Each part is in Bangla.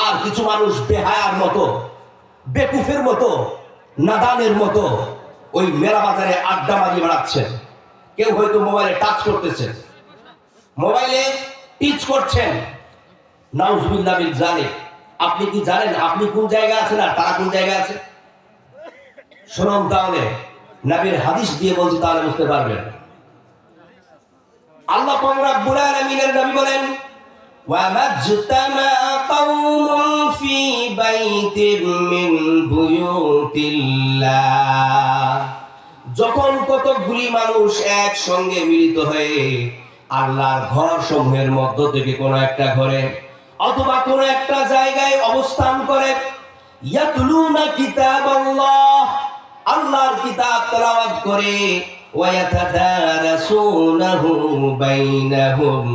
আর কিছু মানুষ বেহায়ার মতো, বেকুফের মতো, নাদানের মতো ওই মেলা বাজারে আড্ডা মারিয়ে বেড়াচ্ছেন। কেউ হয়তো মোবাইলে টাচ করতেছেন, মোবাইলে টিচ করছেন। নাউজুবিল্লাহ বিল জালিক। আপনি কি জানেন আপনি কোন জায়গায় আছেন আর তারা কোন জায়গায় আছে? শুনুন তাহলে, নবীর হাদিস দিয়ে বলছি, তাহলে বুঝতে পারবেন। আল্লাহ পাক রব্বুল আলামিনের নবী বলেন, ওয়া মাজতামা কওমুন ফি বাইতিন মিন বুয়ুতিল্লাহ। যখন কতগুলি মানুষ একসঙ্গে মিলিত হয়ে আল্লাহর ঘর সমূহের মধ্য থেকে কোন একটা ঘরে অথবা কোন একটা জায়গায় অবস্থান করে, ইয়াতলুনা কিতাবাল্লাহ, আল্লাহর কিতাব তেলাওয়াত করে, ওয়া ইয়াতাদারাসুনাহু বাইনাহুম,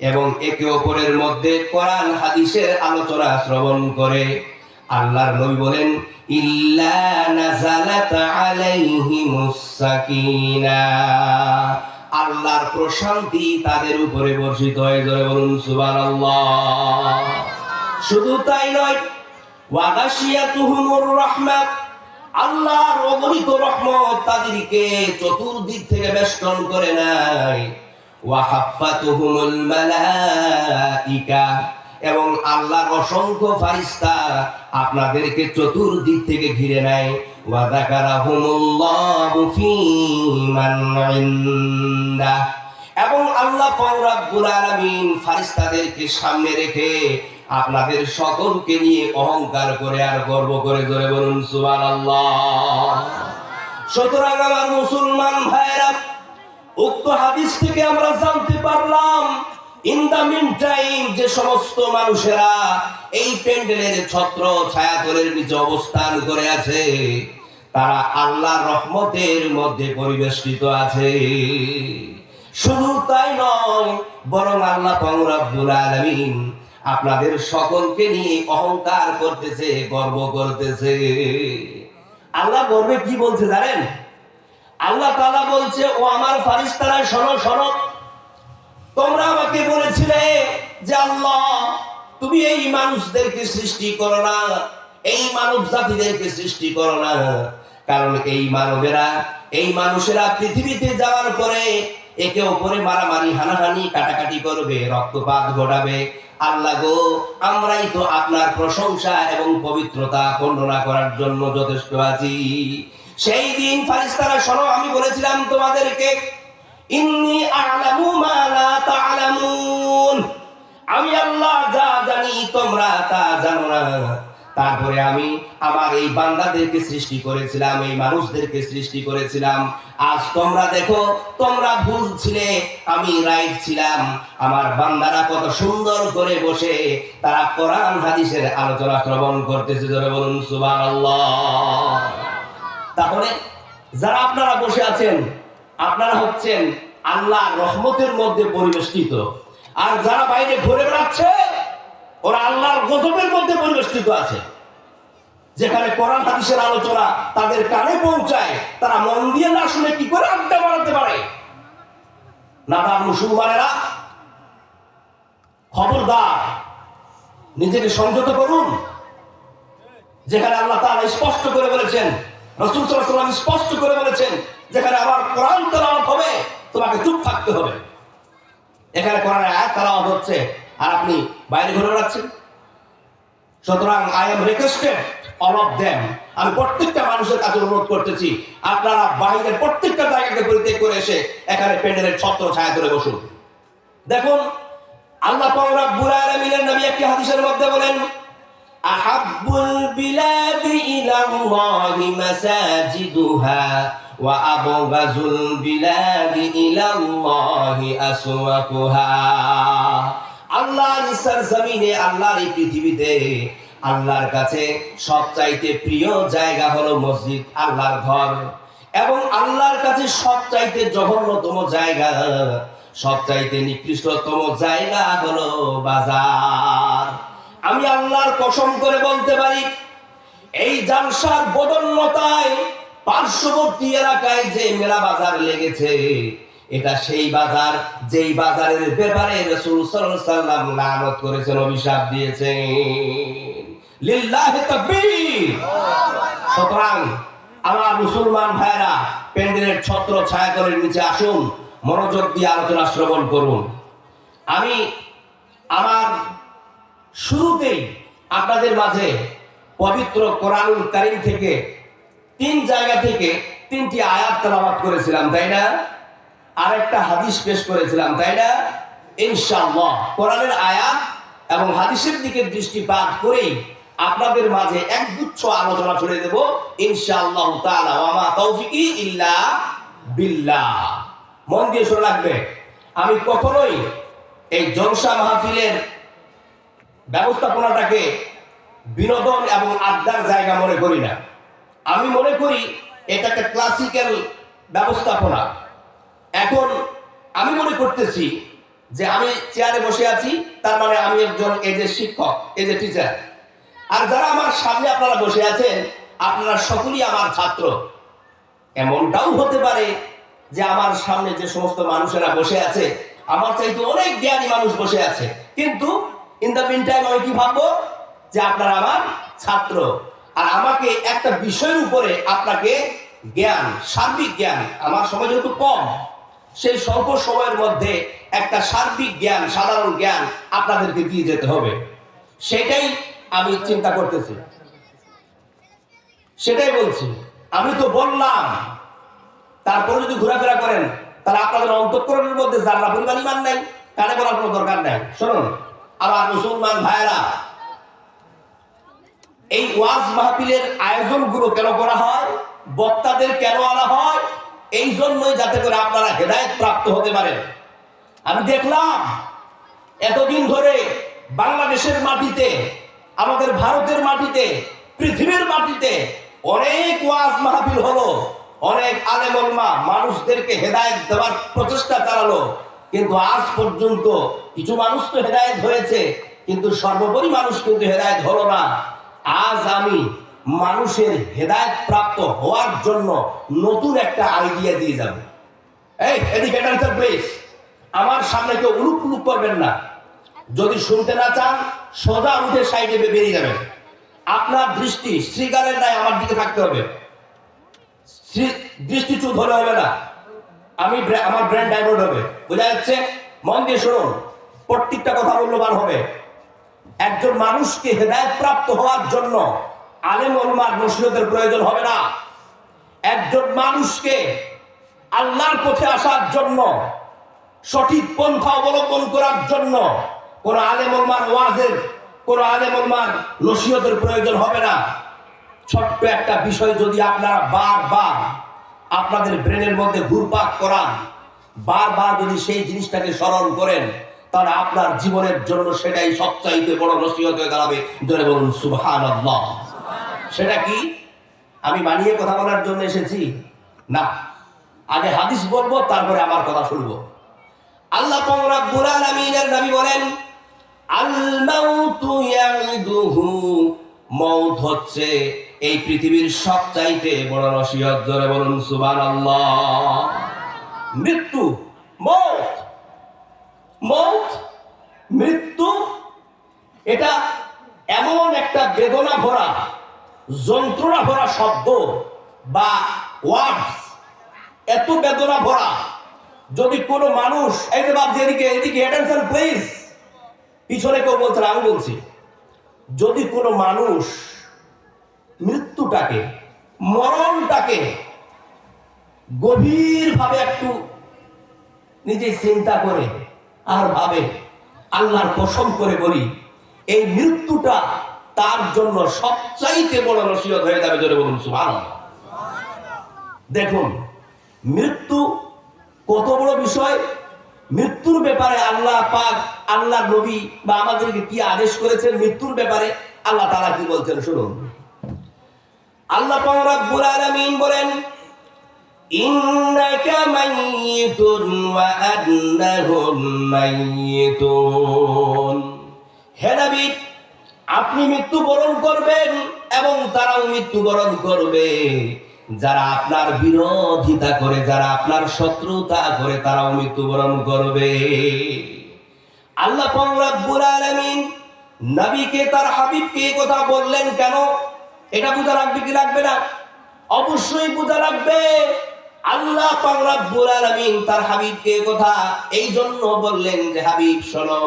এবং একে অপরের মধ্যে কোরআন হাদিসের আলোচনা শ্রবণ করে। আল্লাহর নবী বলেন, ইল্লা নাযালাত আলাইহিমুস সাকিনাহ, আল্লাহর প্রশান্তি তাদের উপরে বর্ষিত হয়ে যাবে। বলুন সুবহানাল্লাহ। শুধু তাই নয়, ওয়া গাশিয়াতুহুমুর রাহমাত, আল্লাহর অগণিত রহমত তাদেরকে চতুর্দিক থেকে বেষ্টন করে নেয়। ওয়া হাফাতুহুমুল মালাইকা, এবং আল্লাহর অসংখ্য ফেরেশতা আপনাদেরকে চতুর্দিক থেকে ঘিরে নেয়। ওয়া যাকারাহুমুল্লাহু ফী মান ইনদাহ, এবং আল্লাহ পাক রব্বুল আলামিন ফেরেশতাদেরকে সামনে রেখে আপনাদের সকলকে নিয়ে অহংকার করে আর গর্ব করে, জোরে বলুন সুবহানাল্লাহ। সুতরাং আমার মুসলমান ভাইরা, উক্ত হাদিস থেকে আমরা জানতে পারলাম, ইন দা মিন টাইম যে সমস্ত মানুষেরা এই প্যান্ডেলের ছত্র ছায়াতলের নিচে অবস্থান করে আছে, তারা আল্লাহর রহমতের মধ্যে পরিবেষ্টিত আছে। শুধু তাই নয়, বরং আল্লাহ পাক রব্বুল আলামিন আপনাদের সকলকে নিয়ে অহংকার করতেছে, গর্ব করতেছে। আল্লাহ গর্বে কি বলছে জানেন? আল্লাহ তাআলা বলছে, ও আমার ফেরেশতারা শোনো শোনো, তোমরা আমাকে বলেছিলে যে আল্লাহ তুমি এই মানুষদেরকে সৃষ্টি করো না, এই মানব জাতিদেরকে সৃষ্টি করো না, কারণ এই মানুষেরা পৃথিবীতে যাওয়ার পরে একে অপরে মারামারি, হানাহানি, কাটাকাটি করবে, রক্তপাত ঘটাবে। আল্লাহ গো, আমরাই তো আপনার প্রশংসা এবং পবিত্রতা বর্ণনা করার জন্য যথেষ্ট আছি। সেই দিন ফেরেশতারা শোনো, আমি বলেছিলাম তোমাদেরকে, ইন্নী আ'লামু মা লা তা'লামুন, আমি আল্লাহ যা জানি তোমরা তা জানো না। তারপরে আমি আমার এই বান্দাদেরকে সৃষ্টি করেছিলাম, এই মানুষদেরকে সৃষ্টি করেছিলাম। আজ তোমরা দেখো, তোমরা ভুল ছিলে, আমি রাইট ছিলাম। আমার বান্দারা কত সুন্দর করে বসে তারা কোরআন হাদিসের আলোচনা শ্রবণ করতেছে, জোরে বলুন সুবহানাল্লাহ। তাহলে যারা আপনারা বসে আছেন, আপনারা হচ্ছেন আল্লাহর রহমতের মধ্যে পরিবেষ্টিত, আর যারা বাইরে ঘুরে বেড়াচ্ছে ওরা আল্লাহর গজবের মধ্যে পরিবেষ্টিত আছে। যেখানে কোরআন হাদিসের আলোচনা তাদের কানে পৌঁছায়, তারা মন দিয়ে না শুনে কি করে আড্ডা মারাতে পারে? নাদান মুসলমানেরা, খবরদার, নিজেকে সংযত করুন। যেখানে আল্লাহ তাআলা স্পষ্ট করে বলেছেন, রাসূল সাল্লাল্লাহু আলাইহি ওয়াসাল্লাম স্পষ্ট করে বলেছেন, যেখানে আমার কোরআন তেলাওয়াত হবে তোমাকে চুপ থাকতে হবে। এখানে কোরআনের আয়াত তেলাওয়াত হচ্ছে আর আপনি বাইরে ঘুরে বেড়াচ্ছেন। সুতরাং I am requested all of them, আমি প্রত্যেকটা মানুষের কাছে অনুরোধ করতেছি, আপনারা বাইরের প্রত্যেকটা জায়গাকে পরিত্যাগ করে এসে এখানে প্যান্ডেলের ছত্র ছায়া ধরে বসুন। দেখুন, আল্লাহ পাক রব্বুল আলামিনের নবী একটি হাদিসের মধ্যে বলেন, আহাব্বুল বিলাদি ইলাল্লাহি মাসাজিদুহা ওয়া আবগাযুল বিলাদি ইলাল্লাহি আসওয়াকুহা। আল্লাহর সরজমিনে, আল্লাহর এই পৃথিবীতে আল্লাহর কাছে সবচাইতে প্রিয় জায়গা হলো মসজিদ, আল্লাহর ঘর, এবং আল্লাহর কাছে সবচাইতে জঘন্যতম জায়গা, সবচাইতে নিকৃষ্টতম জায়গা হলো বাজার। আমি আল্লাহর কসম করে বলতে পারি, এই জালসার বদন্যতায় পার্শ্ববর্তী এলাকায় যে মেলা বাজার লেগেছে, এটা সেই বাজার যেই বাজারের ব্যাপারে রাসূল সাল্লাল্লাহু আলাইহি ওয়াসাল্লাম লানত করেছেন, অভিশাপ দিয়েছেন। লিল্লাহি তাকবীর। সুতরাং আমার মুসলমান ভাইরা, প্যান্ডেলের ছত্র ছায়াতলের নিচে আসুন, মনোযোগ দিয়ে আলোচনা শ্রবণ করুন। আমি আমার শুরুতেই আপনাদের মাঝে পবিত্র কোরআনুল কারীম থেকে 3 জায়গা থেকে 3টি আয়াত তেলাওয়াত করেছিলাম, তাই না? আর একটা হাদিস পেশ করেছিলাম, তাই না? ইনশাআল্লাহ কোরআনের আয়াত এবং হাদিসের দিকে দৃষ্টিপাত করেই আপনাদের মাঝে একগুচ্ছ আলোচনা ছড়িয়ে দেব ইনশাআল্লাহ তাআলা। ওয়া মা তাওফিকি ইল্লা বিল্লাহ। মন দিয়ে শুনে রাখবে, আমি কখনোই এই জলসা মাহফিলের ব্যবস্থাপনাটাকে বিনোদন এবং আড্ডার জায়গা মনে করি না। আমি মনে করি এটা একটা ক্লাসিক্যাল ব্যবস্থাপনা। এখন আমি মনে করতেছি যে আমি চেয়ারে বসে আছি, তার মানে আমি একজন এজ এ শিক্ষক, এজ এ টিচার। আর যারা আমার সামনে আপনারা বসে আছেন, আপনারা সকলেই আমার ছাত্র। এমনটাও হতে পারে যে আমার সামনে যে সমস্ত মানুষেরা বসে আছে, আমার চাইতে অনেক জ্ঞানী মানুষ বসে আছে, কিন্তু ইন দ্য মিন টাইম আমি কি ভাববো যে আপনারা আমার ছাত্র। আর আমাকে একটা বিষয়ের উপরে আপনাকে জ্ঞান, সার্বিক জ্ঞান, আমার সময় যেহেতু কম, সেই স্বল্প সময়ের মধ্যে একটা সার্বিক জ্ঞান, সাধারণ জ্ঞান আপনাদেরকে দিয়ে যেতে হবে। সেটাই আমি চিন্তা করতেছি, সেটাই বলছি। আমি তো বললাম, তারপরে যদি ঘোরাফেরা করেন তাহলে আপনাদের অন্তঃকরণের মধ্যে যারা পরিমাণ ইমান নাই, কানে বলার কোনো দরকার নাই। শুনুন আমার মুসলমান ভাইয়েরা, এই ওয়াজ মাহফিলের আয়োজনগুলো কেন করা হয়, বক্তাদের কেন আনা হয়? এই জন্যই যাতে করে আপনারা হেদায়েত প্রাপ্ত হতে পারেন। আমি দেখলাম এতদিন ধরে বাংলাদেশের মাটিতে, আমাদের ভারতের মাটিতে, পৃথিবীর মাটিতে অনেক ওয়াজ মাহফিল হলো, অনেক আলেম ওলামা মানুষদেরকে হেদায়েত দেওয়ার প্রচেষ্টা চালালো, কিন্তু আজ পর্যন্ত কিছু মানুষ তো হেদায়েত হয়েছে, কিন্তু সর্বোপরি মানুষ কিন্তু হেদায়েত হলো না। আজ আমি মানুষের হেদায়েত প্রাপ্ত হওয়ার জন্য নতুন একটা আইডিয়া দিয়ে যাব। এই এদিকে অ্যান্সার প্লিজ। আমার সামনে কেউ উলুক উলুক করবেন না। যদি শুনতে না চান সোজা উঠে সাইডে বেরিয়ে যাবেন। আপনার দৃষ্টি শ্রীগানের ন্যায় আমার দিকে থাকতে হবে, দৃষ্টিচ্যুত হলে হবে না। আমার ব্রেন ডাইভার্ট হবে, বোঝা যাচ্ছে? মন দিয়ে শুনুন, প্রত্যেকটা কথা মূল্যবান হবে। একজন মানুষকে হেদায়েত প্রাপ্ত হওয়ার জন্য আলেম ওলামার নসিহতের প্রয়োজন হবে না। একজন মানুষকে আল্লাহর পথে আসার জন্য, সঠিক পন্থা অবলম্বন করার জন্য কোন আলেম ওলামার ওয়াজের, কোন আলেম ওলামার নসিহতের প্রয়োজন হবে না। ছোট্ট একটা বিষয় যদি আপনারা বারবার আপনাদের ব্রেনের মধ্যে ঘুরপাক করান, বারবার যদি সেই জিনিসটাকে স্মরণ করেন, তাহলে আপনার জীবনের জন্য সেটাই সবচাইতে বড় নসিহত হয়ে দাঁড়াবে। জোরে বলুন সুবহানাল্লাহ। সেটা কি? আমি বানিয়ে কথা বলার জন্য এসেছি না, আগে হাদিস বলবো, তারপরে আমার কথা শুনবো। আল্লাহ পাক রব্বুল আলামিনের নবী বলেন, আল মাউতু ইয়াইদুহু, মউত হচ্ছে এই পৃথিবীর সবচাইতে বড় নসিহত। জোরে বলুন সুবহানাল্লাহ। মৃত্যু, মউত, মউত, মৃত্যু, এটা এমন একটা বেদনা ভরা, যন্ত্রণা ভরা শব্দ বা ওয়ার্ডস, এত বেদনা ভরা। যদি কোনো মানুষ, এই যে বাপ, এদিকে এদিকে অ্যাটেনশন প্লিজ, পিছনে কেউ বলছে না, আমি বলছি, যদি কোনো মানুষ মৃত্যুটাকে, মরণটাকে গভীরভাবে একটু নিজে চিন্তা করে আর ভাবে, আল্লাহর কসম করে বলি, এই মৃত্যুটা তার জন্য সবচাইতে বড় নসিহত হয়ে যাবে। জোরে বলুন সুবহানাল্লাহ। দেখুন মৃত্যু কত বড় বিষয়। মৃত্যুর ব্যাপারে আল্লাহ পাক, আল্লাহ নবী বা আমাদেরকে কি আদেশ করেছেন মৃত্যুর ব্যাপারে, আল্লাহ তাআলা কি বলছেন শুনুন। আল্লাহ পাক রব্বুল আলামিন বলেন, ইন্নাকা মাইয়িতুন ওয়া আন্নাহুম মাইয়িতুন। হে নবী, আপনি মৃত্যুবরণ করবেন এবং তারাও মৃত্যুবরণ করবে। যারা আপনার বিরোধিতা করে, যারা আপনার শত্রুতা করে, তারাও মৃত্যুবরণ করবে। আল্লাহ পাক রব্বুল আলামিন নবীকে, তার হাবিবকে এই কথা বললেন কেন? এটা বোঝা লাগবে কি লাগবে না? অবশ্যই বোঝা লাগবে। আল্লাহ পাক রব্বুল আলামিন তার হাবিবকে এই কথা এই জন্য বললেন যে, হাবিব শোনো,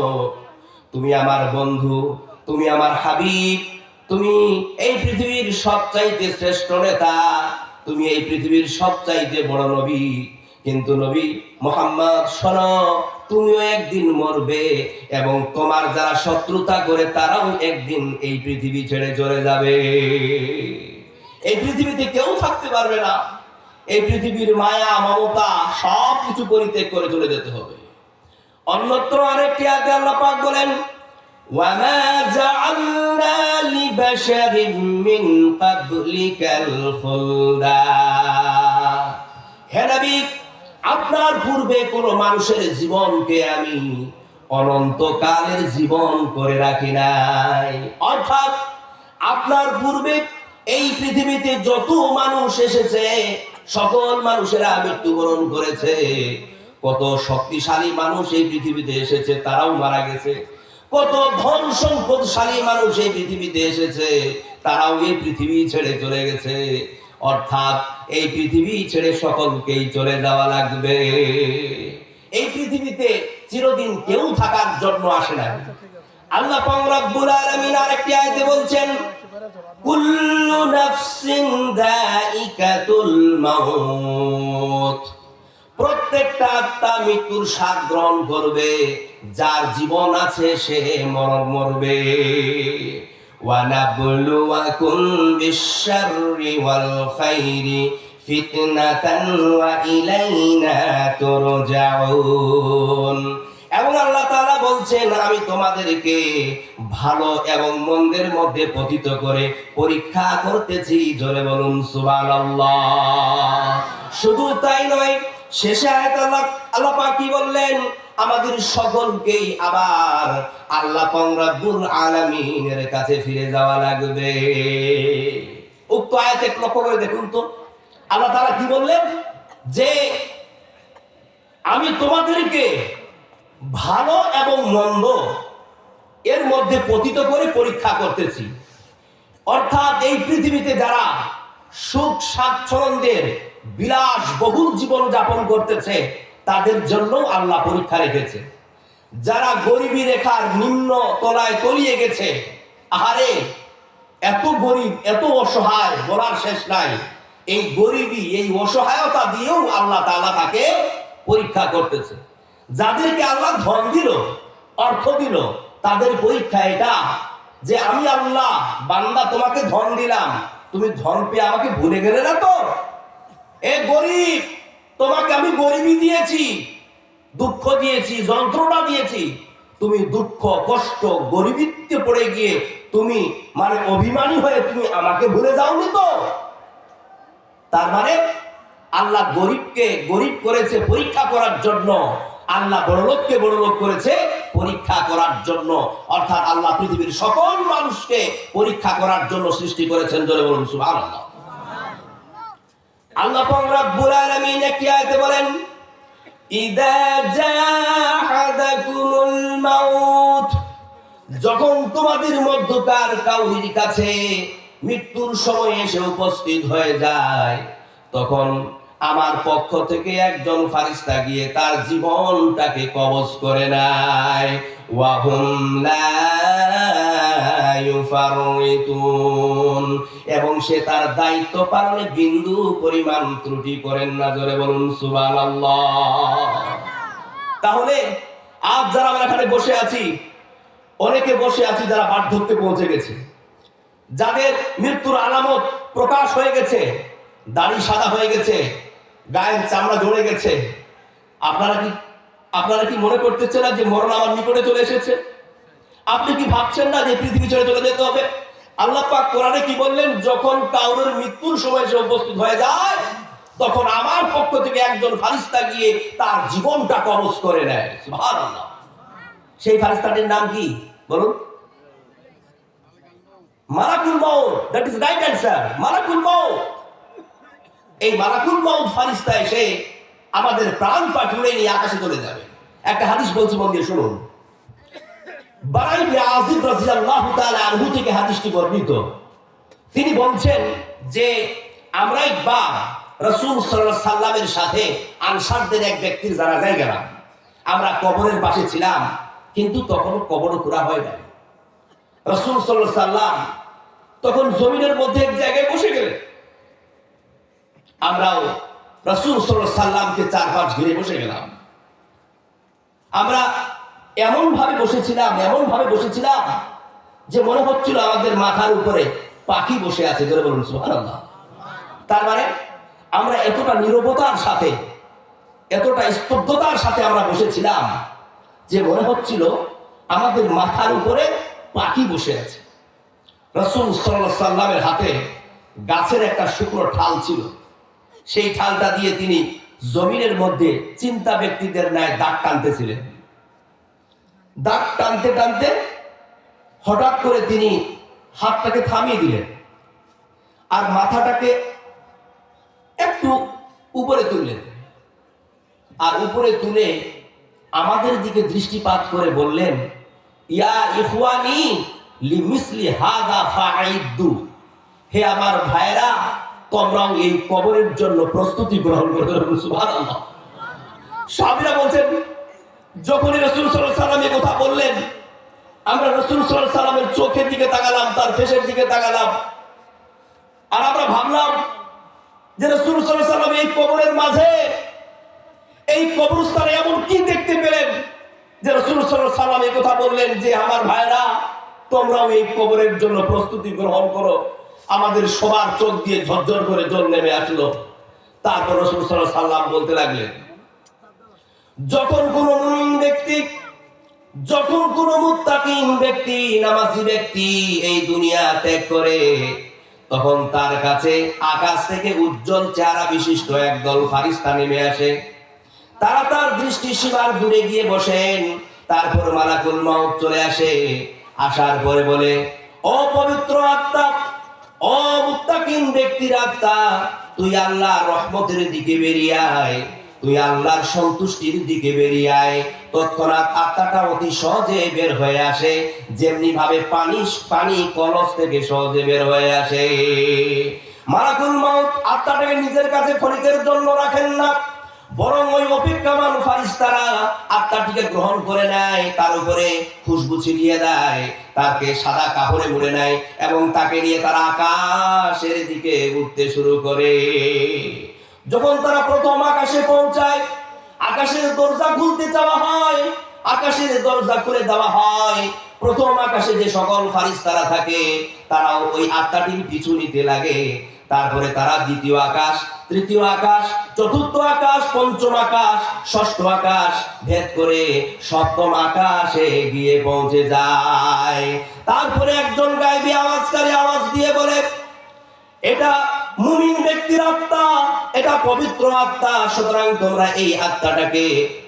তুমি আমার বন্ধু, তুমি আমার হাবিব, তুমি এই পৃথিবীর সবচাইতে শ্রেষ্ঠ নেতা, তুমি এই পৃথিবীর সবচাইতে বড় নবী। কিন্তু নবী মুহাম্মদ শোনো, তুমিও একদিন মরবে এবং তোমার যারা শত্রুতা করে তারাও একদিন এই পৃথিবী ছেড়ে চলে যাবে। এই পৃথিবীতে কেউ থাকতে পারবে না। এই পৃথিবীর মায়া মমতা সবকিছু পরিত্যাগ করে চলে যেতে হবে। অন্যত্র আরেকটি আয়াতে আল্লাহ পাক বলেন, ওয়ামা জাআলনা লিবাশারিন মিন ক্বাবলিকাল খুলদা। হে নবী, আপনার পূর্বে কোন মানুষের জীবনকে আমি অনন্তকালের জীবন করে রাখি নাই। অর্থাৎ আপনার পূর্বে এই পৃথিবীতে যত মানুষ এসেছে সকল মানুষেরা মৃত্যুবরণ করেছে। কত শক্তিশালী মানুষ এই পৃথিবীতে এসেছে, তারাও মারা গেছে। কত ধন সম্পদশালী মানুষ এই পৃথিবীতে এসেছে, তারাও এই পৃথিবী ছেড়ে চলে গেছে। অর্থাৎ এই পৃথিবী ছেড়ে সকলকেই চলে যাওয়া লাগবে। এই পৃথিবীতে চিরদিন কেউ থাকার জন্য আসে না। আল্লাহ পাক রব্বুল আলামিন আরেকটি আয়াতে বলছেন, কুল্লু নাফসিন যায়িকাতুল মাউত। প্রত্যেকটা আত্মা মৃত্যুর স্বাদ গ্রহণ করবে। যার জীবন আছে সে মরবে। ওয়ানাবলুয়াকুম বিশ-শাররি ওয়াল খাইরি ফিতনাতান ওয়া ইলাইনা তুরজাউন। এবং আল্লাহ তাআলা বলছেন, আমি তোমাদেরকে ভালো এবং মন্দের মধ্যে পতিত করে পরীক্ষা করতেছি। জোরে বলুন সুবহানাল্লাহ। শুধু তাই নয়, শেষে আয়াতে আল্লাহ পাক কি বললেন? আমাদের সকলকেই আবার আল্লাহ পাক রব্বুল আলামিনের কাছে ফিরে যাওয়া লাগবে। উক্ত আয়াতে লক্ষ্য করে দেখুন তো, আল্লাহ তাআলা কি বললেন? যে আমি তোমাদেরকে ভালো এবং মন্দ এর মধ্যে পতিত করে পরীক্ষা করতেছি। অর্থাৎ এই পৃথিবীতে যারা সুখ স্বাচ্ছন্দ্যের বিলাস বহুল জীবন যাপন করতেছে তাদের জন্য আল্লাহ পরীক্ষা রেখেছে। যারা গরিবী রেখার নিম্ন তলায় তলিয়ে গেছে, আহারে এত গরিব, এত অসহায়, বলার শেষ নাই। এই গরিবী, এই অসহায়তা দিয়েও আল্লাহ তাআলা তাকে পরীক্ষা করতেছে। যাদেরকে আল্লাহ ধন দিল, অর্থ দিল, তাদের পরীক্ষা এটা যে আমি আল্লাহ বান্দা তোমাকে ধন দিলাম, তুমি ধন পেয়ে আমাকে ভুলে গেলে না তো? এ গরিব, তোমাকে আমি গরিবী দিয়েছি, দুঃখ দিয়েছি, যন্ত্রণা দিয়েছি, তুমি দুঃখ কষ্ট গরিবীতে পড়ে গিয়ে তুমি মানে অভিমানী হয়ে তুমি আমাকে ভুলে যাওনি তো? তার মানে আল্লাহ গরিবকে গরিব করেছে পরীক্ষা করার জন্য, আল্লাহ বড়লোককে বড়লোক করেছে পরীক্ষা করার জন্য। অর্থাৎ আল্লাহ পৃথিবীর সকল মানুষকে পরীক্ষা করার জন্য সৃষ্টি করেছেন। জোরে বলুন সুবহানাল্লাহ। আল্লাহ পাক রব্বুল আলামিন একটি আয়াতে বলেন, ইযা জাহাদাকুমুল মাউত। যখন তোমাদের মধ্যকার কাউরির কাছে মৃত্যুর সময় এসে উপস্থিত হয়ে যায়, তখন আমার পক্ষ থেকে একজন ফারিস্তা গিয়ে তার জীবনটাকে কবজ করে নেয়। ওয়া হুম লা ইউফাররিতুন। এবং সে তার দায়িত্ব পালনে বিন্দু পরিমাণ ত্রুটি করেন না। জোরে বলুন সুবহানাল্লাহ। তাহলে আজ যারা আমরা এখানে বসে আছি, অনেকে বসে আছি যারা বার্ধক্যে পৌঁছে গেছে, যাদের মৃত্যুর আলামত প্রকাশ হয়ে গেছে, দাড়ি সাদা হয়ে গেছে, গায়ের চামড়া ঝরে গেছে। আপনারা কি মনে করতেছেন না যে মরণ আমার নিকটে চলে এসেছে? আপনি কি ভাবছেন না যে পৃথিবী ছেড়ে চলে যেতে হবে? আল্লাহ পাক কোরআনে কি বললেন? যখন কাউরের মৃত্যুর সময় সে উপস্থিত হয়ে যায়, তখন আমার পক্ষ থেকে একজন ফারিস্তা গিয়ে তার জীবনটা কবজ করে নেয়। সুবহানাল্লাহ। সেই ফারিস্তাটির নাম কি বলুন? মালাকুল মউত। দ্যাট ইজ রাইট অ্যানসার, মালাকুল মউত। এই মালাকুল মাউত ফারিস্তা এসে আমাদের প্রাণ পাঠিয়ে নিয়ে আকাশে চলে যাবে। একটা হাদিস বলছি, মন দিয়ে শুনুন। বারা ইবনে আযিব রাদিয়াল্লাহু তাআলা আনহু থেকে হাদিসটি বর্ণিত। তিনি বলছেন যে আমরা একবার রাসূল সাল্লাল্লাহু আলাইহি সাল্লামের সাথে আনসারদের এক ব্যক্তির জানাজায় গেলাম। আমরা কবরের পাশে ছিলাম, কিন্তু তখন কবর খোঁড়া হয় নাই। রাসূল সাল্লাল্লাহু আলাইহি সাল্লাম তখন জমিনের মধ্যে এক জায়গায় বসে গেলেন। আমরাও রাসূল সাল্লাল্লাহু আলাইহি সাল্লামকে চারপাশ ঘিরে বসে গেলাম। আমরা এমন ভাবে বসেছিলাম যে মনে হচ্ছিল আমাদের মাথার উপরে পাখি বসে আছে। জোরে বলুন সুবহানাল্লাহ। তার মানে আমরা এতটা নীরবতার সাথে, এতটা স্তব্ধতার সাথে আমরা বসেছিলাম যে মনে হচ্ছিল আমাদের মাথার উপরে পাখি বসে আছে। রাসূল সাল্লাল্লাহু আলাইহি সাল্লামের হাতে গাছের একটা শুকনো ঠাল ছিল। সেই ঠালটা দিয়ে তিনি জমিনের মধ্যে চিন্তা ব্যক্তিদের ন্যায় দাগ টানতেছিলেন। দাগ টানতে টানতে হঠাৎ করে তিনি হাতটাকে থামিয়ে দিলেন আর মাথাটাকে একটু উপরে তুললেন। আর উপরে তুলে আমাদের দিকে দৃষ্টিপাত করে বললেন, ইয়া ইখওয়ানি লিমিসলি হাদা ফাইদু, হে আমার ভাইরা, তোমরাও এই কবরের জন্য প্রস্তুতি গ্রহণ করতে হবে। সুবহানাল্লাহ। সাহাবীরা বলছেন, যখনই রাসূল সাল্লাল্লাহু আলাইহি সাল্লাম এই কথা বললেন, আমরা রাসূল সাল্লাল্লাহু আলাইহি সাল্লামের চোখের দিকে তাকালাম, তার ফেসের দিকে তাকালাম, আর আমরা ভাবলাম যে রাসূল সাল্লাল্লাহু আলাইহি সাল্লাম এই কবরের মাঝে, এই কবরস্থানে এমন কি দেখতে পেলেন যে রাসূল সাল্লাল্লাহু আলাইহি সাল্লাম এই কথা বললেন যে আমার ভাইরা, তোমরাও এই কবরের জন্য প্রস্তুতি গ্রহণ করো। আমাদের সবার চোখ দিয়ে ঝরঝর করে জল নেমে আসলো। তারপর রাসূল সাল্লাল্লাহু আলাইহি সাল্লাম বলতে লাগলেন, যখন কোনো মুমিন ব্যক্তি, যখন কোনো মুত্তাকিন ব্যক্তি, নামাজি ব্যক্তি এই দুনিয়া ত্যাগ করে, তখন তার কাছে আকাশ থেকে উজ্জ্বল চেহারা বিশিষ্ট একদল ফারিস্তা নেমে আসে। তারা তার দৃষ্টি সীমার দূরে গিয়ে বসেন। তারপর মালাকুল মাউত চলে আসে। আসার পরে বলে, ও পবিত্র আত্মা, ও মুত্তাকিন ব্যক্তির আত্মা, তুই আল্লাহর রহমতের দিকে বেরিয়ে আয়, তুই আল্লাহর সন্তুষ্টির দিকে বেরিয়ে আয়। তৎক্ষণাৎ আত্মাটা অতি সহজে বের হয়ে আসে, যেমনি ভাবে পানি কলস থেকে সহজে বের হয়ে আসে। মালাকুল মাউত আত্মাটাকে নিজের কাছে ক্ষণিকের জন্য রাখেন না, বরং ওই অপেক্ষামান ফারিস্তারা আত্মাটিকে গ্রহণ করে নেয়, তার উপরে খুশবু ছিটিয়ে দেয়, তাকে সাদা কাপড়ে মুড়ে নেয় এবং তাকে নিয়ে তারা আকাশের দিকে উঠতে শুরু করে। যখন তারা প্রথম আকাশে পৌঁছায়, আকাশের দরজা খুলতে চাওয়া হয়, আকাশের দরজা খুলে দেওয়া হয়। প্রথম আকাশে যে সকল ফারিস্তারা থাকে তারাও ওই আত্মাটির পিছু নিতে লাগে। তারপরে তারা দ্বিতীয় আকাশ, তৃতীয় আকাশ, চতুর্থ আকাশ, পঞ্চম আকাশ, ষষ্ঠ আকাশ ভেদ করে সপ্তম আকাশে গিয়ে পৌঁছে যায়। তারপরে একজন গায়েবী আওয়াজকারী আওয়াজ দিয়ে বলে, এটা মুমিন ব্যক্তির আত্মা, এটা পবিত্র আত্মা, সুতরাং তোমরা এই আত্মাটাকে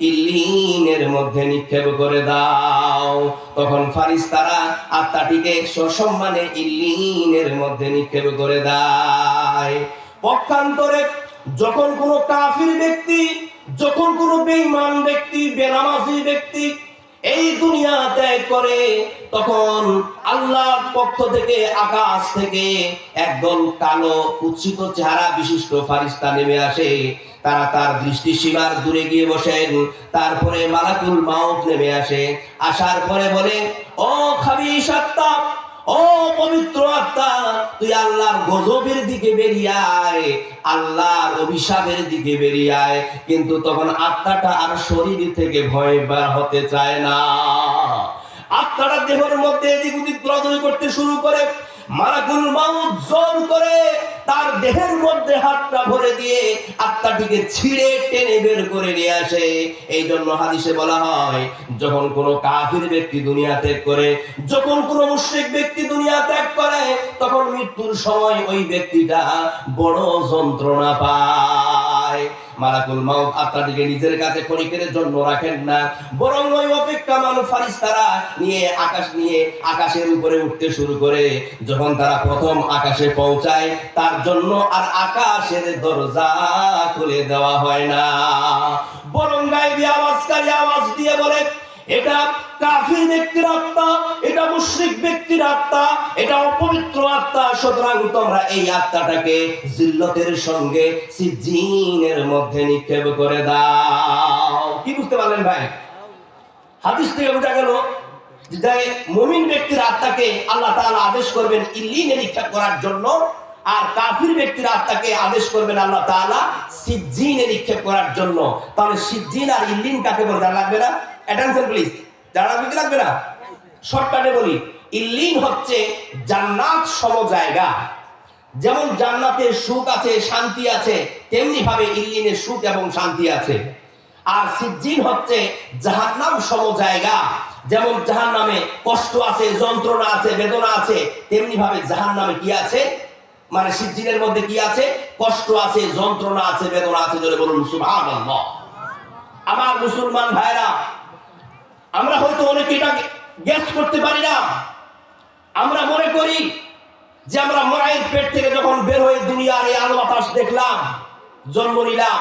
ইল্লিনের মধ্যে নিক্ষেপ করে দাও। তখন ফারিস্তারা আত্মাটিকে সসম্মানে ইল্লিনের মধ্যে নিক্ষেপ করে দেয়। পক্ষান্তরে যখন কোনো কাফির ব্যক্তি, যখন কোনো বেঈমান ব্যক্তি, বেনামাজি ব্যক্তি এই দুনিয়া ত্যাগ করে, তখন আল্লাহর পক্ষ থেকে আকাশ থেকে একদল কালো কুৎসিত চেহারা বিশিষ্ট ফারিস্তা নেমে আসে। তারা তার দৃষ্টি সীমার দূরে গিয়ে বসেন। তারপরে মালাকুল মাউত নেমে আসে। আসার পরে বলে, ও খাবিস আত্মা, ও পবিত্র আত্মা, তুই আল্লাহর গজবের দিকে বেরিয়ে আয়, আল্লাহর অভিশাপের দিকে বেরিয়ে আয়। কিন্তু তখন আত্মাটা আর শরীর থেকে ভয় বের হতে চায় না। আত্মাটা দেহের মধ্যে এদিক ওদিক দৌড়াদৌড়ি করতে শুরু করে। মালাকুল মাউত জোর করে তার দেহের মধ্যে হাতটা ভরে দিয়ে আত্মাটিকে ছিঁড়ে টেনে বের করে নিয়ে আসে। এই জন্য হাদিসে বলা হয়, যখন কোনো কাফির ব্যক্তি দুনিয়া ত্যাগ করে, যখন কোনো মুশরিক ব্যক্তি দুনিয়া ত্যাগ করে, তখন মৃত্যুর সময় ওই ব্যক্তিটা বড় যন্ত্রণা পায়। মালাকুল মাউত আত্মাটিকে নিজের কাছে ক্ষণিকের জন্য রাখেন না, বরং ওই অপেক্ষমান ফারিস্তারা নিয়ে আকাশের উপরে উঠতে শুরু করে। যখন তারা প্রথম আকাশে পৌঁছায়, তার জন্য আর আকাশের দরজা খুলে দেওয়া হয় না, বরং গায়েবী আওয়াজকারী আওয়াজ দিয়ে বলে, এটা কাফির ব্যক্তির আত্মা, এটা মুশরিক ব্যক্তির আত্মা, এটা অপবিত্র আত্মা, সুতরাং তোমরা এই আত্মাটাকে জিল্লতের সঙ্গে সিজ্জিনের মধ্যে নিক্ষেপ করে দাও। কি বুঝতে পারলেন ভাই? হাদিস থেকে বোঝা গেল যে মুমিন ব্যক্তির আত্মাকে আল্লাহ তাআলা আদেশ করবেন ইল্লিনে নিক্ষেপ করার জন্য, আর কাফির ব্যক্তির আত্মাকে আদেশ করবেন আল্লাহ তাআলা সিজ্জিনে নিক্ষেপ করার জন্য। তাহলে সিজ্জিন আর ইল্লিন কাকে বলে জানা লাগবে না? অ্যাটেনশন প্লিজ, জানা লাগবে না? শর্টকাটে বলি, ইল্লিন হচ্ছে জান্নাত সম জায়গা। যেমন জান্নাতে সুখ আছে, শান্তি আছে, তেমনি ভাবে ইল্লিনে সুখ এবং শান্তি আছে। আর সিজ্জিন হচ্ছে জাহান্নাম সম জায়গা। যেমন জাহান্নামে কষ্ট আছে, যন্ত্রণা আছে, বেদনা আছে, তেমনি ভাবে জাহান্নামে কি আছে, মানে সিজ্জিনের মধ্যে কি আছে? কষ্ট আছে, যন্ত্রণা আছে, বেদনা আছে। জোরে বলুন সুবহানাল্লাহ। আমার মুসলমান ভাইরা, আমরা হয়তো অনেকে এটা গেস করতে পারি না। আমরা মনে করি যে আমরা মায়ের পেট থেকে যখন বের হয়ে দুনিয়ার এই আলো বাতাস দেখলাম, জন্ম নিলাম,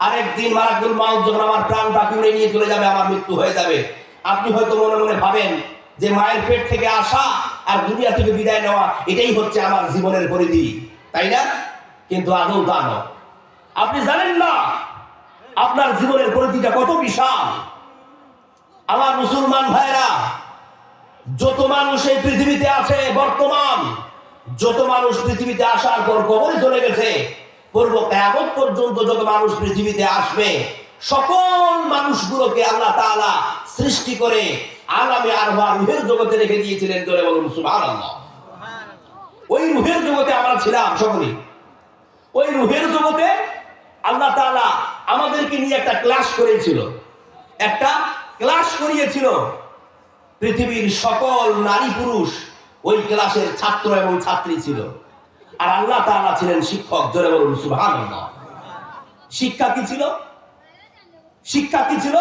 আরেকদিন মালাকুল মাউত যখন আমার প্রাণটা উড়ে নিয়ে চলে যাবে, আমার মৃত্যু হয়ে যাবে, আপনি হয়তো মনে মনে ভাবেন যে মায়ের পেট থেকে আসা আর দুনিয়া থেকে বিদায় নেওয়া, এটাই হচ্ছে আমার জীবনের পরিধি, তাই না? কিন্তু আদৌ তা নয়। আপনি জানেন না আপনার জীবনের পরিধিটা কত বিশাল। আমার মুসলমান ভাইরা, যত মানুষ এই পৃথিবীতে আছে বর্তমান, যত মানুষ পৃথিবীতে আসার পর কবরে চলে গেছে, পূর্ব কিয়ামত পর্যন্ত যত মানুষ পৃথিবীতে আসবে, সকল মানুষগুলোকে আল্লাহ তাআলা সৃষ্টি করে আলামে আরওয়াহ রূহের জগতে রেখে দিয়েছিলেন। জোরে বলুন সুবহানাল্লাহ। ওই রূহের জগতে আমরা ছিলাম সকলেই। ওই রূহের জগতে আল্লাহ তাআলা আমাদেরকে নিয়ে একটা ক্লাস করেছিল, একটা ক্লাস করিয়েছিল। পৃথিবীর সকল নারী পুরুষ ওই ক্লাসের ছাত্র এবং ছাত্রী ছিল, আর আল্লাহ তাআলা ছিলেন শিক্ষক। জোরে বলুন সুবহানাল্লাহ। শিক্ষা কি ছিল? শিক্ষা কি ছিল?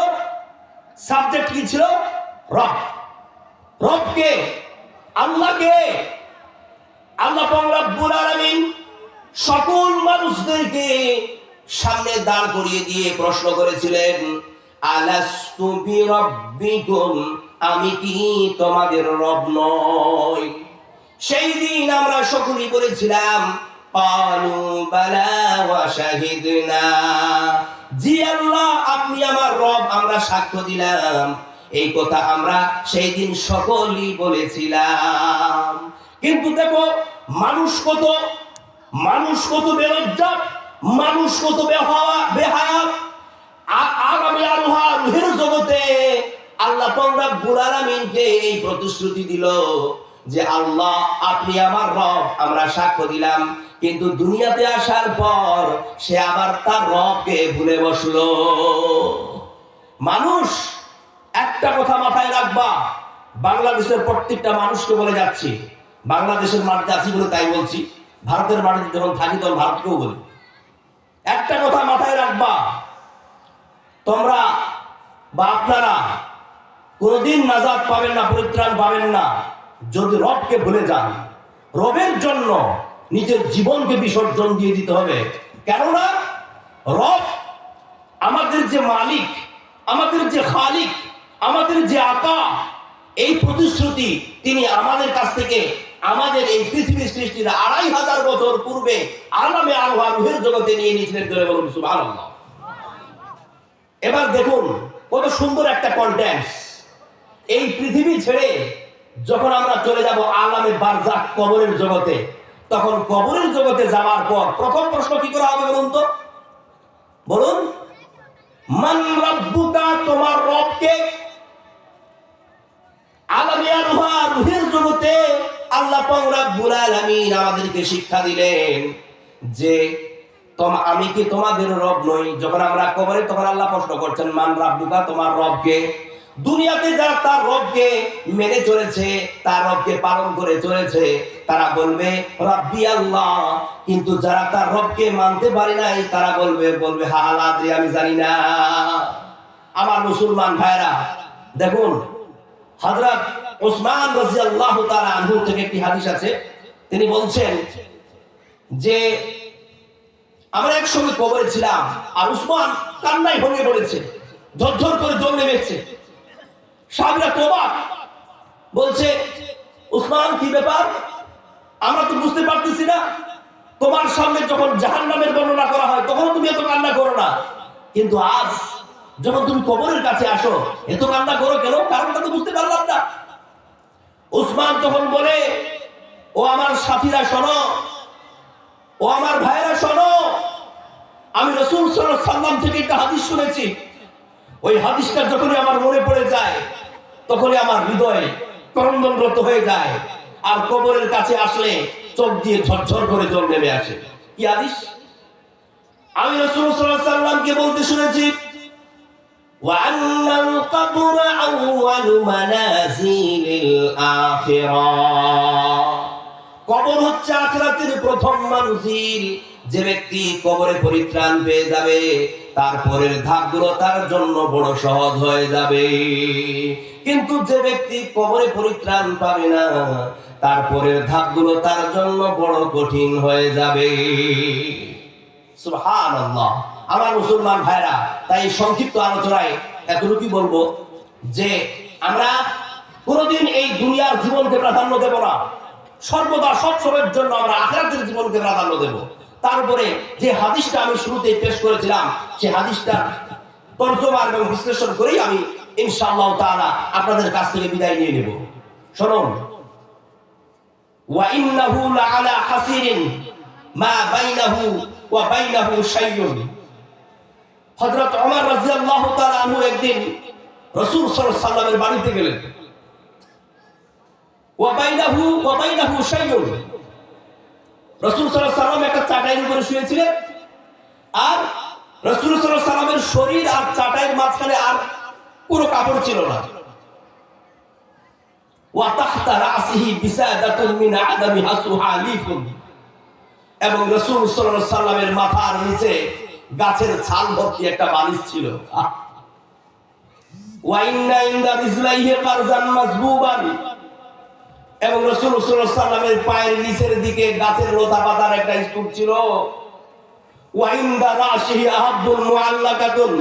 সাবজেক্ট কি ছিল? রব। রবকে, আল্লাহকে, আল্লাহ রব্বুল আলামিন সকল মানুষদেরকে সামনে দাঁড় করিয়ে দিয়ে প্রশ্ন করেছিলেন, আলাস্তু বিরাব্বিকুম, আমি কি তোমাদের রব নই? সেই দিন আমরা সকলেই বলেছিলাম, ক্বালু বালা ওয়া শাহিদনা, জি আল্লাহ আপনি আমার রব, আমরা সাক্ষ্য দিলাম। এই কথা আমরা সেই দিন সকলেই বলেছিলাম। কিন্তু দেখো মানুষ কত বেলজ্জা, মানুষ কত বেহায়া। আগামী আরওয়াহ রূহের জগতে আল্লাহ রব্বুল আলামিনকে এই প্রতিশ্রুতি দিল যে আল্লাহ আপনি আমার রব, আমরা সাক্ষ্য দিলাম। কিন্তু দুনিয়াতে আসার পর সে আবার তার রবকে ভুলে বসলো। মানুষ, একটা কথা মাথায় রাখবা, বাংলাদেশের প্রত্যেকটা মানুষকে বলে যাচ্ছি, বাংলাদেশের মাটিতে আছি বলে তাই বলছি, ভারতের মাটিতে যখন থাকি তখন ভারতকেও বলি, একটা কথা মাথায় রাখবা, তোমরা বা আপনারা কোনদিন নাজাত পাবেন না, পরিত্রাণ পাবেন না যদি রবকে ভুলে যান। রবের জন্য নিজের জীবনকে বিসর্জন দিয়ে দিতে হবে। কেননা রব আমাদের যে মালিক, আমাদের যে খালিক, আমাদের যে আকা, এই প্রতিশ্রুতি তিনি আমাদের কাছ থেকে আমাদের এই পৃথিবী সৃষ্টির 2500 বছর পূর্বে আলামে আরওয়াহ রূহের জগতে নিয়ে নিয়েছিলেন। জোরে বলুন সুবহানাল্লাহ। এবার দেখুন কত সুন্দর একটা কন্টেন্টস। এই পৃথিবী ছেড়ে যখন আমরা চলে যাব আলামে বারজাখ, কবরের জগতে, তখন কবরের জগতে যাওয়ার পর প্রথম প্রশ্ন কি করা হবে বলুন তো? বলুন, মান রাব্বুকা, তোমার রবকে? আলামে আরওয়াহ রূহের জগতে আল্লাহ রব্বুল আলামিন আমাদেরকে শিক্ষা দিলেন যে আমি কি তোমাদের রব নই? যখন আমরা কবরে, তখন আল্লাহ প্রশ্ন করছেন মান রাব্বুকা, তোমার রবকে? দুনিয়াতে যারা তার রবকে মেনে চলেছে, তার রবকে পালন করে চলেছে, তারা বলবে রাব্বি আল্লাহ। কিন্তু যারা তার রবকে মানতে পারে নাই, তারা বলবে হা আল্লাহ, আমি জানি না। আমার মুসলমান ভাইরা, দেখুন হযরত ওসমান রাদিয়াল্লাহু তাআলা আনহু থেকে একটি হাদিস আছে। তিনি বলছেন যে আমরা একসঙ্গে কবরে ছিলাম, আর উসমান কান্নায় ভেঙে পড়েছে, ঝরঝর করে জল নেমেছে। সাহাবীরা তো অবাক, বলছে উসমান কি ব্যাপার, আমরা তো বুঝতে পারতেছি না, তোমার সামনে যখন জাহান্নামের বর্ণনা করা হয় তখন তুমি এত কান্না করো না, কিন্তু আজ যখন তুমি কবরের কাছে আসো এত কান্না করো কেন? কারণটা তো বুঝতে পারলাম না। উসমান তখন বলে, ও আমার সাথীরা শোনো, ও আমার ভাইরা শোনো, আমি রাসূল সাল্লাল্লাহু আলাইহি ওয়াসাল্লাম থেকে একটা হাদিস শুনেছি। ওই হাদিসটা যখনই আমার মনে পড়ে যায় তখনই আমার হৃদয় ক্রন্দনরত হয়ে যায়, আর কবরের কাছে আসলে চোখ দিয়ে ঝরঝর করে জল নেমে আসে। কি হাদিস? আমি রাসূল সাল্লাল্লাহু আলাইহি ওয়াসাল্লামকে বলতে শুনেছি, ওয়া আন্নাল কবর আউয়ালু মানাজিলিল আখিরাহ। কবর হচ্ছে আখিরাতের প্রথম মঞ্জিল। যে ব্যক্তি কবরে পরিত্রাণ পেয়ে যাবে, তারপরের ধাপগুলো তার জন্য বড় সহজ হয়ে যাবে। কিন্তু যে ব্যক্তি কবরে পরিত্রাণ পাবে না, তারপরের ধাপগুলো তার জন্য বড় কঠিন হয়ে যাবে। সুবহানাল্লাহ। আমার মুসলমান ভাইরা, তাই সংক্ষিপ্ত আলোচনায় এতটুকুই বলবো যে আমরা কোনোদিন এই দুনিয়ার জীবনকে প্রাধান্য দেব না, সর্বদা সব সময়ের জন্য আমরা আখিরাতের জীবনকে প্রাধান্য দেব। তারপরে যে হাদিসটা আমি শুরুতেই পেশ করেছিলাম, সেই হাদিসটা তরজমা এবং বিশ্লেষণ করেই আমি ইনশাআল্লাহ তাআলা আপনাদের কাছ থেকে বিদায় নিয়ে নেব। শুনুন, ওয়া ইন্নাহু লাআলা হাসিরিন মা বাইনাহু ওয়া বাইনাহু শাইউন। হযরত ওমর রাদিয়াল্লাহু তাআলা আনহু একদিন রাসূল সাল্লাল্লাহু আলাইহি ওয়াসাল্লামের বাড়িতে গেলেন। ওয়া বাইনাহু শাইউন। রাসূল সাল্লাল্লাহু আলাইহি ওয়াসাল্লাম একটা চাটাইয়ের উপরে শুয়েছিলেন, আর রাসূল সাল্লাল্লাহু আলাইহি ওয়াসাল্লামের শরীর আর চাটাইয়ের মাঝখানে আর কোনো কাপড় ছিল না। ওয়া তাহতা রাসিহি বিসাদাতুন মিন আদামি হাসুহা লিফুন। এবং রাসূল সাল্লাল্লাহু আলাইহি ওয়াসাল্লামের মাথার নিচে গাছের ছাল ভর্তি একটা বালিশ ছিল। ওয়া ইন্না ইনদা রিজলাইহি কারজান মাযবুবান। এবং রাসূল সাল্লাল্লাহু আলাইহি ওয়াসাল্লামের পায়ের নিচের দিকে গাছের লতা পাতার একটা স্তূপ ছিল। ওয়া ইনদা রাশিহি আহাব্বুল মুআল্লাকাতুন।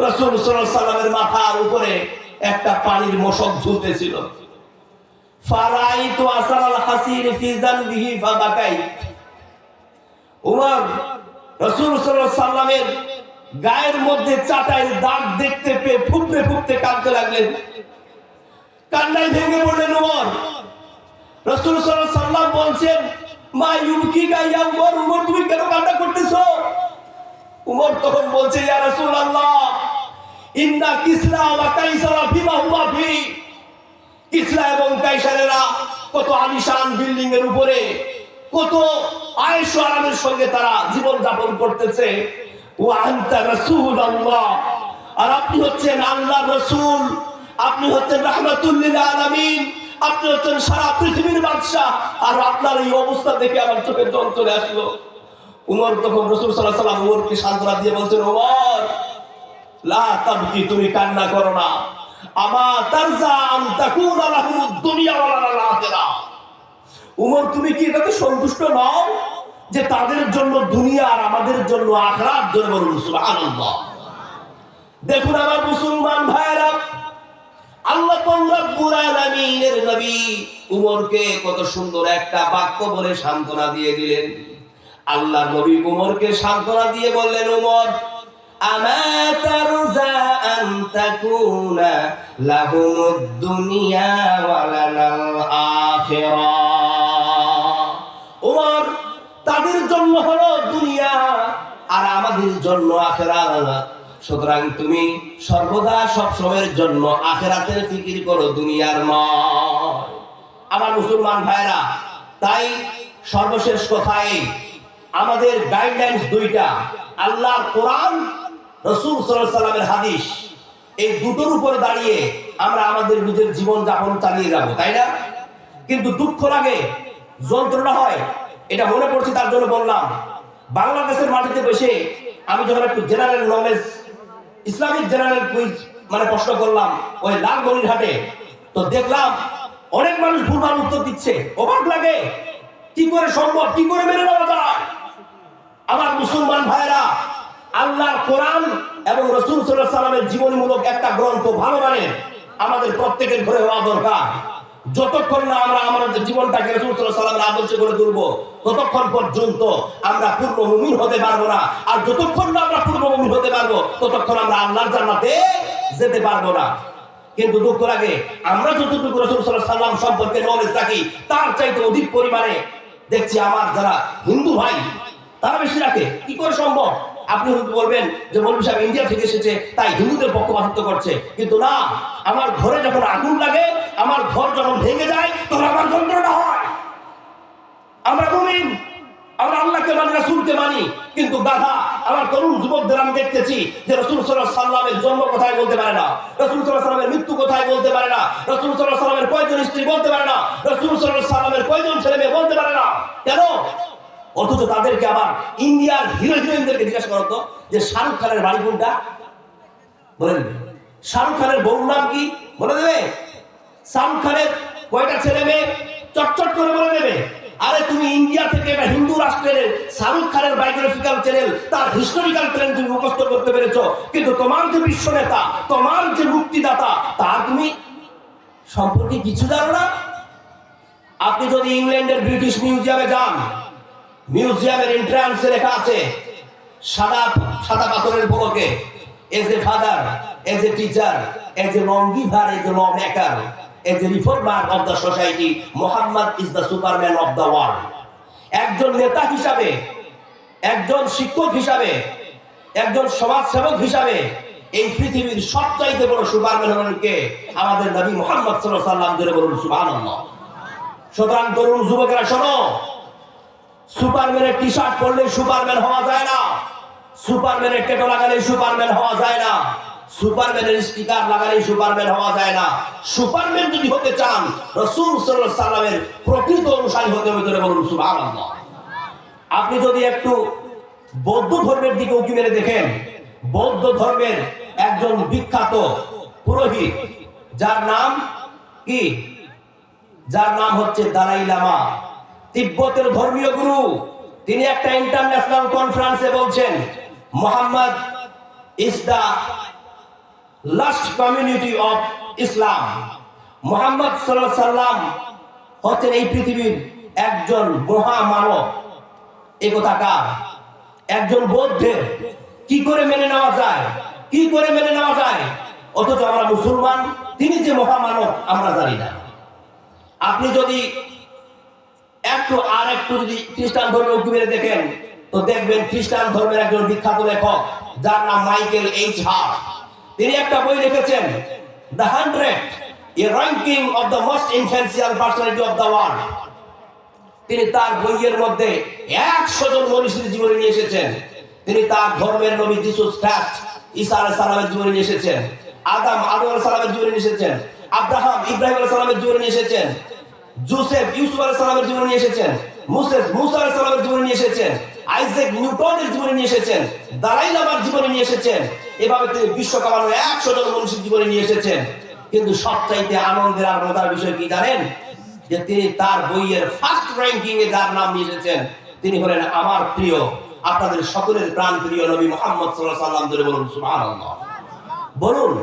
রাসূল সাল্লাল্লাহু আলাইহি ওয়াসাল্লামের মাথার উপরে একটা পানির মশক ঝুলতেছিল। ফারাইতু আসারাল হাসির ফি জানবিহি ফাবাকাই। ওমর রাসূল সাল্লাল্লাহু আলাইহি ওয়াসাল্লামের গায়ের মধ্যে চাটাইয়ের দাগ দেখতে পেয়ে ফুঁপতে ফুঁপতে কাঁদতে লাগলেন। কান্নায় ভেঙে পড়লেন ওমর। রাসূল সাল্লাল্লাহু আলাইহি ওয়াসাল্লাম বলছেন, মা ইউবকিকা ইয়া ওমর, ওমর তুমি কেন কান্না করতেছো? ওমর তখন বলছে, ইয়া রাসূলুল্লাহ, ইন্না কিসরা ওয়া কাইসারা ফিমা হুয়া ফি। কিসরা এবং কাইসারেরা কত আলিশান বিল্ডিং এর উপরে কত আয়েশ আরামের সঙ্গে তারা জীবন যাপন করতেছে। ওয়া আনতা রাসূলুল্লাহ, আর আপনি হচ্ছেন আল্লাহর রাসূল, আপনি হচ্ছেন রাহমাতুল লিল আলামিন, আপনি হচ্ছেন সারা পৃথিবীর বাদশা, আর আপনার এই অবস্থা দেখে আমার চোখে জল চলে আসলো। উমর তখন রাসূল সাল্লাল্লাহু আলাইহি ওয়াসাল্লাম উমরকে সান্ত্বনা দিয়ে বলছেন, ওমর লা তাবকি, তুমি কান্না করো না। আমা তারজা আন তাকুনা লাহুমুদ দুনিয়া ওয়া লানাল আখিরাহ। উমর তুমি কি এটাতে সন্তুষ্ট নও যে তাদের জন্য দুনিয়া আর আমাদের জন্য আখিরাত? জোরে বলুন সুবহানাল্লাহ। দেখুন আমার মুসলমান ভাইরা, আল্লাহ রাব্বুল আলামিনের নবী উমরকে কত সুন্দর একটা বাক্য বলে সান্ত্বনা দিয়ে দিলেন। আল্লাহ নবী উমরকে সান্ত্বনা দিয়ে বললেন, উমর আমা তারজা আন তাকুনা লাহুমুদ দুনিয়া ওয়া লানাল আখিরাহ। উমর তাদের জন্য হলো দুনিয়া আর আমাদের জন্য আখিরাত। সুতরাং তুমি সর্বদা সব সময়ের জন্য আখিরাতের ফিকির করো, দুনিয়ার নয়। আমার মুসলমান ভাইরা, তাই সর্বশেষ কথাই আমাদের গাইডলাইন্স দুইটা, আল্লাহর কোরআন, রাসূল সাল্লাল্লাহু আলাইহি ওয়াসাল্লামের হাদিস। এই দুটোর উপরে দাঁড়িয়ে আমরা আমাদের নিজের জীবন যাপন চালিয়ে যাব, তাই না? কিন্তু দুঃখ লাগে, যন্ত্রণা হয়, এটা মনে পড়ছে তার জন্য বললাম। বাংলাদেশের মাটিতে বসে আমি যখন একটু general knowledge, Islamic general quiz মানে প্রশ্ন করলাম ওই লালমনিরহাটে, তো দেখলাম অনেক মানুষ ভুলভাল উত্তর দিচ্ছে। অবাক লাগে, কি করে সম্ভব, কি করে মেনে নেওয়া যায়? আমার মুসলমান ভাইরা, আল্লাহর কোরআন এবং রাসূল সাল্লাল্লাহু আলাইহি ওয়াসাল্লামের জীবনীমূলক একটা গ্রন্থ ভালো মানের আমাদের প্রত্যেকের ঘরে হওয়া দরকার। যতক্ষণ না আমরা আমাদের জীবনটাকে রাসূল সাল্লাল্লাহু আলাইহি ওয়াসাল্লামের আদর্শে করে তুলবো, ততক্ষণ পর্যন্ত আমরা পূর্ণ মুমিন হতে পারবো না। আর যতক্ষণ না আমরা পূর্ণ মুমিন হতে পারবো, ততক্ষণ আমরা আল্লাহর জান্নাতে যেতে পারবো না। কিন্তু দুঃখ লাগে, আমরা যতটুকু রাসূল সাল্লাল্লাহু আলাইহি ওয়াসাল্লাম সম্পর্কে নলেজ রাখি, তার চাইতে অধিক পরিমাণে দেখছি আমার যারা হিন্দু ভাই তারা বেশি রাখে। কি করে সম্ভব? আপনি বলবেন যে মৌলভী সাহেব ইন্ডিয়া থেকে এসেছে তাই হিন্দুদের পক্ষপাতিত্ব করছে, কিন্তু না, আমার ঘরে যখন আগুন লাগে, আমার ঘর যখন ভেঙে যায়, তখন আমার যন্ত্রণা হয়। আমরা মুমিন, আমরা আল্লাহকে মানি, রাসূলকে মানি, কিন্তু গাধা আমার তরুণ যুবকদের আমি দেখতেছি যে রাসূল সাল্লাল্লাহু আলাইহি ওয়াসাল্লামের জন্ম কোথায় বলতে পারে না, রাসূল সাল্লাল্লাহু আলাইহি ওয়াসাল্লামের মৃত্যু কোথায় বলতে পারে না, রাসূল সাল্লাল্লাহু আলাইহি ওয়াসাল্লামের কয়জন স্ত্রী বলতে পারে না, রাসূল সাল্লাল্লাহু আলাইহি ওয়াসাল্লামের কয়জন ছেলে মেয়ে বলতে পারে না। কেন? অথচ তাদেরকে আবার ইন্ডিয়ার হিরো হিরোইনদেরকে জিজ্ঞাসা করো তো যে শাহরুখ খানের বাড়ি কোনটা, বলে দেবে। শাহরুখ খানের বউর নাম কি, বলে দেবে। শাহরুখ খানের কয়টা ছেলে মেয়ে, চটচট করে বলে দেবে। আরে তুমি ইন্ডিয়া থেকে বা হিন্দু রাষ্ট্রের শাহরুখ খানের বায়োগ্রাফিক্যাল চ্যানেল, তার হিস্টোরিক্যাল চ্যানেল তুমি মুখস্থ করতে পেরেছো, কিন্তু তোমার যে বিশ্ব নেতা, তোমার যে মুক্তিদাতা, তার তুমি সম্পর্কে কিছু জানো না। আপনি যদি ইংল্যান্ডের ব্রিটিশ মিউজিয়ামে যান, মিউজিয়ামের এন্ট্রান্সে লেখা আছে সাদা সাদা পাথরের ফলকে, as a father, as a teacher, as a law giver, as a law maker, as a reformer of the society, Muhammad is the superman of the world. একজন নেতা হিসাবে, একজন শিক্ষক হিসাবে, একজন সমাজসেবক হিসাবে এই পৃথিবীর সবচাইতে বড় সুপারম্যান হলেন কে? আমাদের নবী মুহাম্মদ সাল্লাল্লাহু আলাইহি ওয়াসাল্লাম। জোরে বলুন সুবহানাল্লাহ। সুতরাং তরুণ যুবকেরা শোনো, সুপারম্যানের টি শার্ট পরলে সুপারম্যান হওয়া যায় না, সুপারম্যানের ট্যাটু লাগালে সুপারম্যান হওয়া যায় না, সুপারম্যানের স্টিকার লাগালে সুপারম্যান হওয়া যায় না। সুপারম্যান যদি হতে চান, রাসূল সাল্লাল্লাহু আলাইহি ওয়াসাল্লামের প্রকৃত অনুসারী হতে হবে। জোরে বলুন সুবহানাল্লাহ। আপনি যদি একটু বৌদ্ধ ধর্মের দিকে উঁকি মেরে দেখেন, বৌদ্ধ ধর্মের একজন বিখ্যাত পুরোহিত, যার নাম কি? যার নাম হচ্ছে দালাই লামা, তিব্বতের ধর্মীয় গুরু। তিনি একটা ইন্টারন্যাশনাল কনফারেন্সে বলছেন, Muhammad is the last community of Islam. Muhammad সাল্লাল্লাহু আলাইহি ওয়াসাল্লাম হচ্ছেন এই পৃথিবীর একজন মহামানব। এই কথাটা একজন বৌদ্ধের কি করে মেনে নেওয়া যায়? কি করে মেনে নেওয়া যায়? অথচ আমরা মুসলমান, তিনি যে মহামানব আমরা জানি না। আপনি যদি একটু যদি খ্রিস্টান ধর্মের উঁকি মেরে দেখেন, তো দেখবেন খ্রিস্টান ধর্মের একজন বিখ্যাত লেখক, যার নাম মাইকেল এইচ হার্ট। তিনি একটা বই লিখেছেন, the 100, A ranking of the most influential personality of the world. তিনি তার বইয়ের মধ্যে 100 জন মনীষীর জীবনী নিয়ে এসেছেন। তিনি তার ধর্মের নবী যিশু খ্রিস্ট ঈসা আলাইহিস সালামের জীবনী নিয়ে এসেছেন, আদম আলাইহিস সালামের জীবনী নিয়ে এসেছেন, আব্রাহাম ইব্রাহিম আলাইহিস সালামের জীবনী নিয়ে এসেছেন, জোসেফ ইউসুফ আলাইহিস সালামের জীবনী নিয়ে এসেছেন, মুসা আলাইহিস সালামের জীবনী নিয়ে এসেছেন, আইজাক নিউটনের জীবনী নিয়ে এসেছেন, দালাই লামার জীবনী নিয়ে এসেছেন। এভাবে তিনি বিশ্ব কামানো 100 জন মনীষীর জীবনী নিয়ে এসেছেন। কিন্তু সবচাইতে আনন্দের আর মজার বিষয় কি জানেন? যে তিনি তার বইয়ের ফার্স্ট র্যাঙ্কিং এ যার নাম নিয়ে এসেছেন, তিনি হলেন আমার প্রিয়, আপনাদের সকলের প্রাণ প্রিয় নবী মুহাম্মদ সাল্লাল্লাহু আলাইহি ওয়াসাল্লাম। ধরে বলুন সুবহানাল্লাহ। বলুন,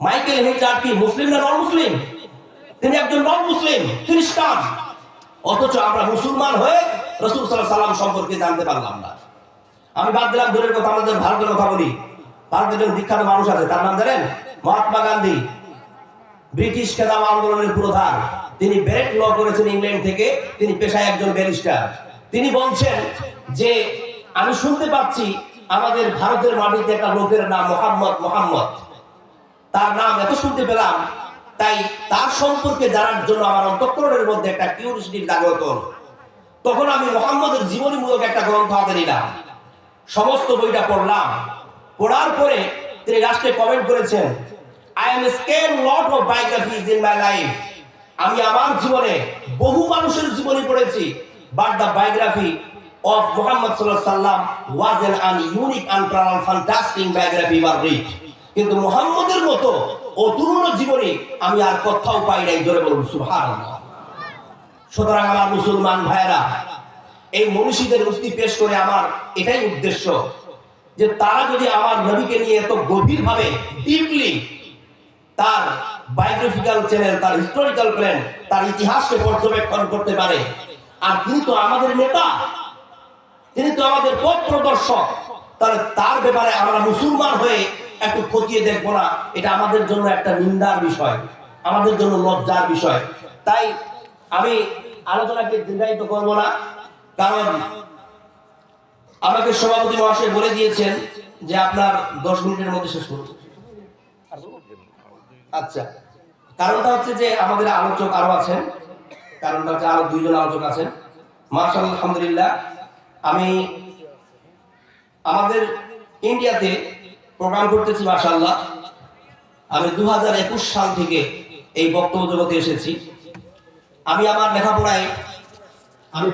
মাইকেল এইচ হার্ট কি মুসলিম না নন মুসলিম? তিনি একজন নন মুসলিম, খ্রিস্টান। অথচ আমরা মুসলমান হয়ে রাসূল সাল্লাল্লাহু আলাইহি ওয়াসাল্লাম সম্পর্কে জানতে পারলাম না। আমি বাদ দিলাম দূরের কথা, আমাদের ভারতের কথা বলি। ভারতের একজন বিখ্যাত মানুষ আছে, তার নাম জানেন? মহাত্মা গান্ধী, ব্রিটিশ খেদাম আন্দোলনের প্রধান। তিনি ব্যারেট ল করেছেন ইংল্যান্ড থেকে, তিনি পেশায় একজন ব্যারিস্টার। তিনি বলছেন যে আমি শুনতে পাচ্ছি আমাদের ভারতের মাটিতে একটা লোকের নাম মোহাম্মদ। তার নাম এত শুনতে পেলাম, তাই তার সম্পর্কে জানার জন্য আমার অন্তঃকরণের মধ্যে একটা কিউরিওসিটি জাগ্রত হলো। তখন আমি মুহাম্মদের জীবনীমূলক একটা গ্রন্থ হাতে নিলাম, সমস্ত বইটা পড়লাম। পড়ার পরে তিনি লাস্টে কমেন্ট করেছেন I am scared lot of biographies in my life. আমি আমার জীবনে বহু মানুষের জীবনী পড়েছি, but the biography of Muhammad sallallahu alaihi wasallam was an unique and fantastic biography was read. কিন্তু মুহাম্মদের মতো অতুলনীয় জীবনী আমি আর কোথাও পাই নাই। জোরে বলুন সুবহানাল্লাহ। সুতরাং আমার মুসলমান ভাইরা, এই মনীষীদের উক্তি পেশ করে আমার এটাই উদ্দেশ্য যে তারা যদি আমার নবীকে নিয়ে এত গভীরভাবে ডিপলি তার বায়োগ্রাফিক্যাল চ্যানেল, তার হিস্টোরিক্যাল প্ল্যান, তার ইতিহাসকে পর্যবেক্ষণ করতে পারে, আর তিনি তো আমাদের নেতা, তিনি তো আমাদের পথ প্রদর্শক, তাহলে তার ব্যাপারে আমরা মুসলমান হয়ে একটু খতিয়ে দেখবো না? এটা আমাদের জন্য একটা নিন্দার বিষয়, আমাদের জন্য লজ্জার বিষয়। তাই আমি আলোচনাকে দীর্ঘায়িত করবো না, কারণ আমাকে সভাপতি মহাশয় বলে দিয়েছেন যে আপনার 10 মিনিটের মধ্যে শেষ করুন। আচ্ছা, কারণটা হচ্ছে যে আমাদের আলোচক আরো আছেন, কারণটা হচ্ছে আরো 2 জন আলোচক আছেন। মাশাআল্লাহ, আলহামদুলিল্লাহ। আমি আমাদের ইন্ডিয়াতে প্রোগ্রাম করতেছি, মাশাআল্লাহ। আমি 2021 সাল থেকে এই বক্তব্য জগতে এসেছি। আমি আমার লেখাপড়ায় আমি